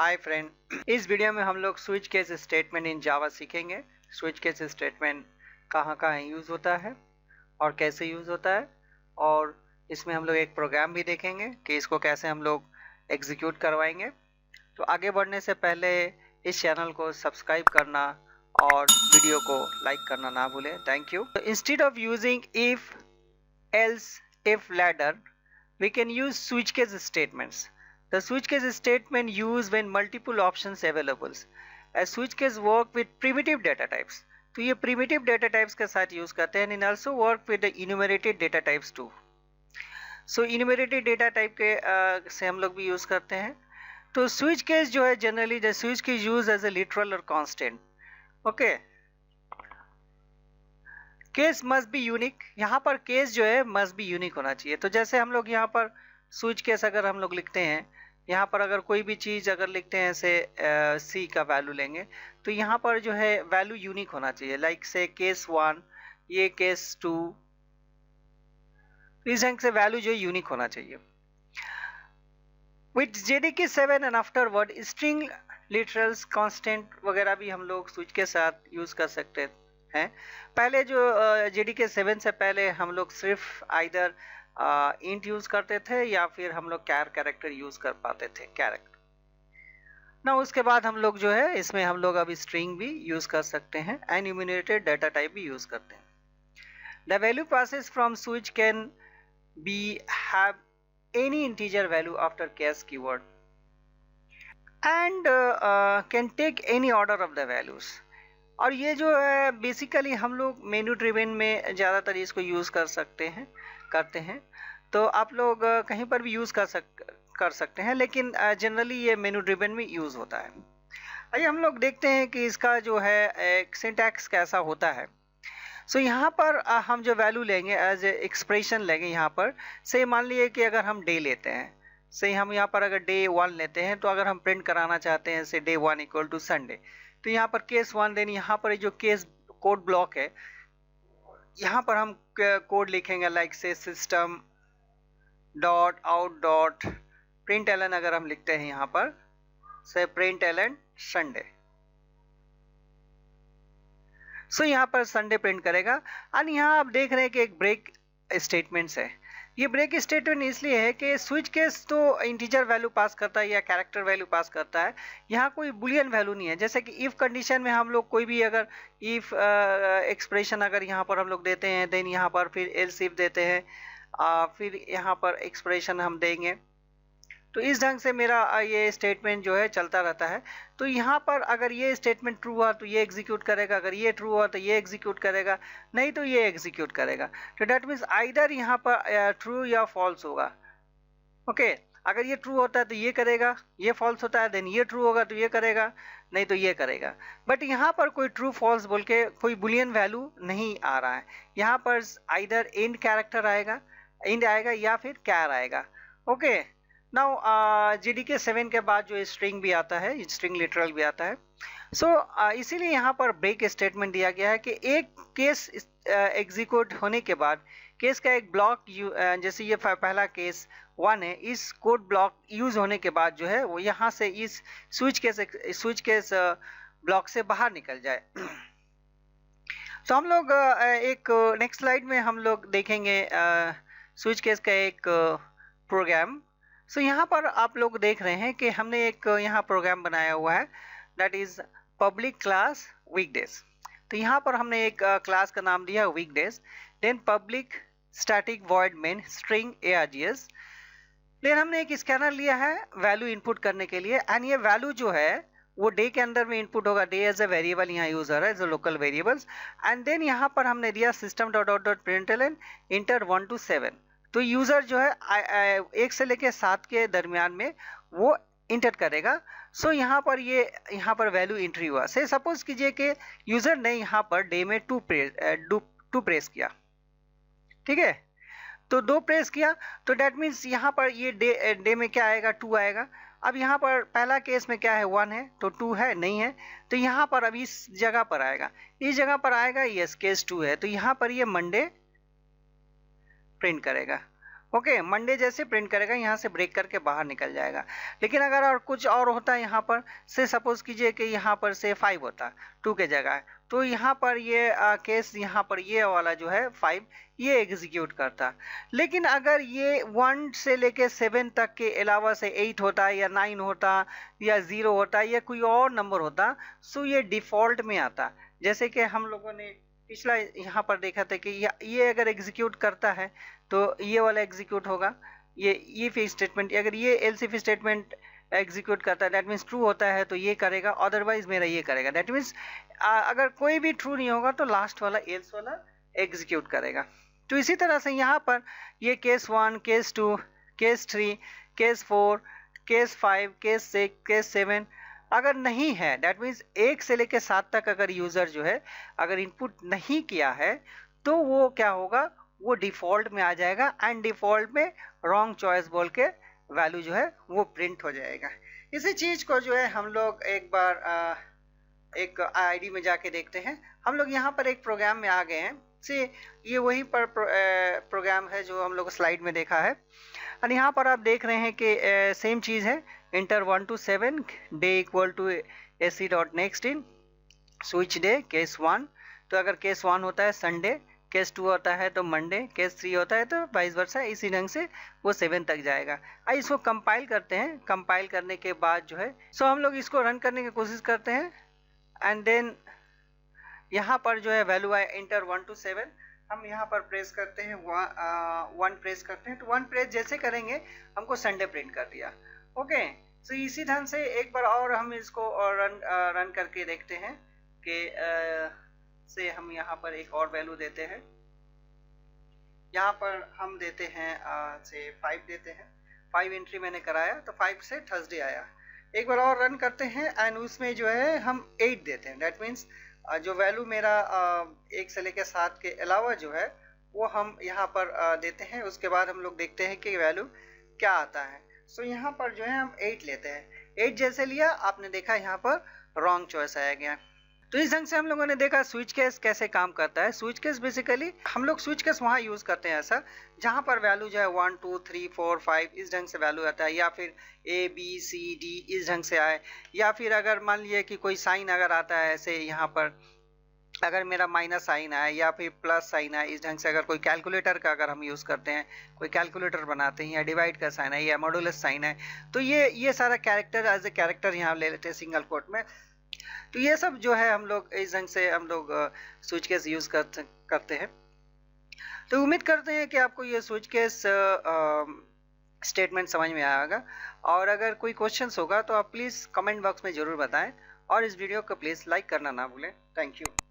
Hi friend, इस video में हम लोग स्विच केस स्टेटमेंट इन जावा सीखेंगे। स्विच केस स्टेटमेंट कहाँ कहाँ यूज़ होता है और कैसे यूज़ होता है, और इसमें हम लोग एक प्रोग्राम भी देखेंगे कि इसको कैसे हम लोग एग्जीक्यूट करवाएंगे। तो आगे बढ़ने से पहले इस चैनल को सब्सक्राइब करना और वीडियो को लाइक करना ना भूलें। Thank you. Instead of using if, else, if ladder, we can use switch case statements. The switch case statement used when multiple options available. A switch case work with primitive data types. तो ये primitive data types के साथ use करते हैं and also work with the enumerated data types too. So enumerated data type के से हम लोग भी यूज करते हैं। तो switch case जो है generally the switch case used as a literal or constant. Okay. Case must be unique. यहाँ पर केस जो है मस्ट बी यूनिक होना चाहिए। तो जैसे हम लोग यहाँ पर स्विच केस अगर हम लोग लिखते हैं, यहाँ पर अगर कोई भी चीज़ अगर लिखते हैं से सी का वैल्यू लेंगे, तो यहाँ पर जो है वैल्यू यूनिक होना चाहिए। लाइक से केस 1, ये केस 2, इस ढंग से वैल्यू जो है यूनिक होना चाहिए। With JDK 7 and afterward string literals constant वगैरह भी हम लोग स्विच के साथ यूज कर सकते हैं। पहले जो JDK 7 से पहले हम लोग सिर्फ आइदर इंट यूज करते थे या फिर हम लोग कैरेक्टर यूज कर पाते थे, कैरेक्टर ना। उसके बाद हम लोग जो है इसमें हम लोग अभी स्ट्रिंग भी यूज कर सकते हैं, एन्यूमरेटेड डाटा टाइप भी यूज करते हैं। The value passes from switch can be have any integer value after case keyword and can take any order of the values. और ये जो है बेसिकली हम लोग मेनू ड्रिवन में ज़्यादातर इसको यूज़ करते हैं। तो आप लोग कहीं पर भी यूज़ कर सकते हैं, लेकिन जनरली ये मेनू ड्रिवन में यूज़ होता है। आइए हम लोग देखते हैं कि इसका जो है एक सिंटैक्स कैसा होता है। सो यहाँ पर हम जो वैल्यू लेंगे एज ए एक्सप्रेशन लेंगे। यहाँ पर से मान लीजिए कि अगर हम डे लेते हैं, से हम यहाँ पर अगर डे 1 लेते हैं, तो अगर हम प्रिंट कराना चाहते हैं से डे 1 इक्वल टू संडे, तो यहाँ पर केस 1, देन यहाँ पर जो केस कोड ब्लॉक है, यहाँ पर हम कोड लिखेंगे लाइक से system dot out dot println. अगर हम लिखते हैं यहाँ पर से प्रिंट एलन संडे, सो यहाँ पर संडे प्रिंट करेगा। और यहाँ आप देख रहे हैं कि एक ब्रेक स्टेटमेंट्स है। ये ब्रेक स्टेटमेंट इसलिए है कि स्विच केस तो इंटीजर वैल्यू पास करता है या कैरेक्टर वैल्यू पास करता है, यहाँ कोई बुलियन वैल्यू नहीं है। जैसे कि इफ कंडीशन में हम लोग कोई भी अगर इफ एक्सप्रेशन अगर यहाँ पर हम लोग देते हैं, देन यहाँ पर फिर एल्स इफ देते हैं, फिर यहाँ पर एक्सप्रेशन हम देंगे, तो इस ढंग से मेरा ये स्टेटमेंट जो है चलता रहता है। तो यहाँ पर अगर ये स्टेटमेंट ट्रू हुआ तो ये एग्जीक्यूट करेगा, अगर ये ट्रू हुआ तो ये एग्जीक्यूट करेगा, नहीं तो ये एग्जीक्यूट करेगा। तो डैट मीन्स आइदर यहाँ पर ट्रू या फॉल्स होगा। ओके, अगर ये ट्रू होता है तो ये करेगा, ये फॉल्स होता है देन ये ट्रू होगा तो ये करेगा, नहीं तो ये करेगा। बट यहाँ पर कोई ट्रू फॉल्स बोल के कोई बुलियन वैल्यू नहीं आ रहा है। यहाँ पर आइदर एंड कैरेक्टर आएगा, एंड आएगा या फिर कैर आएगा। ओके, नाउ JDK 7 के बाद जो स्ट्रिंग भी आता है, स्ट्रिंग लिटरल भी आता है। सो इसीलिए यहाँ पर ब्रेक स्टेटमेंट दिया गया है कि एक केस एग्जीक्यूट होने के बाद केस का एक ब्लॉक, जैसे ये पहला केस 1 है, इस कोड ब्लॉक यूज होने के बाद जो है वो यहाँ से इस स्विच केस ब्लॉक से बाहर निकल जाए। तो हम लोग एक नेक्स्ट स्लाइड में हम लोग देखेंगे स्विच केस का एक प्रोग्राम। सो यहाँ पर आप लोग देख रहे हैं कि हमने एक यहाँ प्रोग्राम बनाया हुआ है, that is public class weekdays. तो यहाँ पर हमने एक क्लास का नाम दिया weekdays, then public static void main string args, देन हमने एक स्कैनर लिया है वैल्यू इनपुट करने के लिए, एंड ये वैल्यू जो है वो डे के अंदर में इनपुट होगा। डे एज अ वेरिएबल यहाँ यूज हो रहा है, as a local variables. And then यहाँ पर हमने दिया system dot out dot println enter 1 to 7। तो यूजर जो है 1 से लेकर 7 के दरमियान में वो इंटर करेगा। सो यहाँ पर वैल्यू एंट्री हुआ। से सपोज कीजिए कि यूजर ने यहाँ पर डे में 2 प्रेस किया, ठीक है, तो 2 प्रेस किया, तो डेट मीन्स यहाँ पर ये डे में क्या आएगा, 2 आएगा। अब यहाँ पर पहला केस में क्या है, 1 है, तो 2 है नहीं है, तो यहाँ पर अब इस जगह पर आएगा, इस जगह पर आएगा, यस केस 2 है, तो यहाँ पर ये मंडे प्रिंट करेगा। ओके, मंडे जैसे प्रिंट करेगा यहाँ से ब्रेक करके बाहर निकल जाएगा। लेकिन अगर और कुछ और होता है यहाँ पर, से सपोज कीजिए कि यहाँ पर से 5 होता 2 के जगह, तो यहाँ पर ये केस यहाँ पर ये वाला जो है 5 ये एग्जीक्यूट करता। लेकिन अगर ये 1 से लेके 7 तक के अलावा से 8 होता या 9 होता या 0 होता या कोई और नंबर होता, सो ये डिफ़ॉल्ट में आता। जैसे कि हम लोगों ने पिछला यहाँ पर देखा था कि ये अगर एग्जीक्यूट करता है तो ये वाला एग्जीक्यूट होगा, ये इफ स्टेटमेंट। अगर ये एल्स इफ स्टेटमेंट एग्जीक्यूट करता है दैट मीन्स ट्रू होता है तो ये करेगा, अदरवाइज मेरा ये करेगा। दैट मीन्स अगर कोई भी ट्रू नहीं होगा तो लास्ट वाला एल्स वाला एग्जीक्यूट करेगा। तो इसी तरह से यहाँ पर ये case 1, case 2, case 3, case 4, case 5, case 6, case 7 अगर नहीं है, दैट मीन्स 1 से लेकर 7 तक अगर यूज़र जो है अगर इनपुट नहीं किया है तो वो क्या होगा, वो डिफ़ॉल्ट में आ जाएगा एंड डिफ़ॉल्ट में रॉन्ग चॉइस बोल के वैल्यू जो है वो प्रिंट हो जाएगा। इसी चीज़ को जो है हम लोग एक बार एक आईडी में जाके देखते हैं। हम लोग यहाँ पर एक प्रोग्राम में आ गए हैं। से ये वही पर प्रोग्राम है जो हम लोग स्लाइड में देखा है। और यहाँ पर आप देख रहे हैं कि सेम चीज़ है, enter 1 to 7 day equal to ac dot nextInt switch day case 1। तो अगर केस 1 होता है संडे, केस 2 होता है तो मंडे, केस 3 होता है तो वाइस वर्सा, इसी ढंग से वो 7 तक जाएगा। आइए इसको कंपाइल करते हैं। कंपाइल करने के बाद जो है सो हम लोग इसको रन करने की कोशिश करते हैं एंड देन यहाँ पर जो है वैल्यू आए इंटर 1 to 7। हम यहाँ पर प्रेस करते हैं 1 प्रेस करते हैं, तो 1 प्रेस जैसे करेंगे हमको संडे प्रिंट कर दिया। ओके, सो इसी ढंग से एक बार और हम इसको रन करके देखते हैं कि से हम यहाँ पर एक और वैल्यू देते हैं। यहाँ पर हम देते हैं से 5 देते हैं। 5 एंट्री मैंने कराया तो 5 से थर्सडे आया। एक बार और रन करते हैं एंड उसमें जो है हम 8 देते हैं। दैट मीन्स जो वैल्यू मेरा 1 से लेकर 7 के अलावा जो है वो हम यहाँ पर देते हैं। उसके बाद हम लोग देखते हैं कि वैल्यू क्या आता है। सो यहाँ पर जो है हम 8 लेते हैं। 8 जैसे लिया आपने देखा यहाँ पर रॉन्ग चॉइस आया गया। तो इस ढंग से हम लोगों ने देखा स्विच केस कैसे काम करता है। स्विच केस बेसिकली हम लोग स्विच केस वहाँ यूज़ करते हैं ऐसा जहाँ पर वैल्यू जो है 1 2 3 4 5 इस ढंग से वैल्यू आता है, या फिर A B C D इस ढंग से आए, या फिर अगर मान लीजिए कि कोई साइन अगर आता है ऐसे यहाँ पर अगर मेरा माइनस साइन आए या फिर प्लस साइन आए, इस ढंग से अगर कोई कैलकुलेटर का अगर हम यूज़ करते हैं, कोई कैलकुलेटर बनाते हैं या डिवाइड का साइन है या मॉडुलस साइन है, तो ये सारा कैरेक्टर एज ए कैरेक्टर यहाँ ले लेते हैं सिंगल कोट में। तो ये सब जो है हम लोग इस ढंग से हम लोग स्विच केस यूज़ करते हैं। तो उम्मीद करते हैं कि आपको ये स्विच केस स्टेटमेंट समझ में आया होगा। और अगर कोई क्वेश्चंस होगा तो आप प्लीज़ कमेंट बॉक्स में ज़रूर बताएं और इस वीडियो को प्लीज़ लाइक करना ना भूलें। Thank you.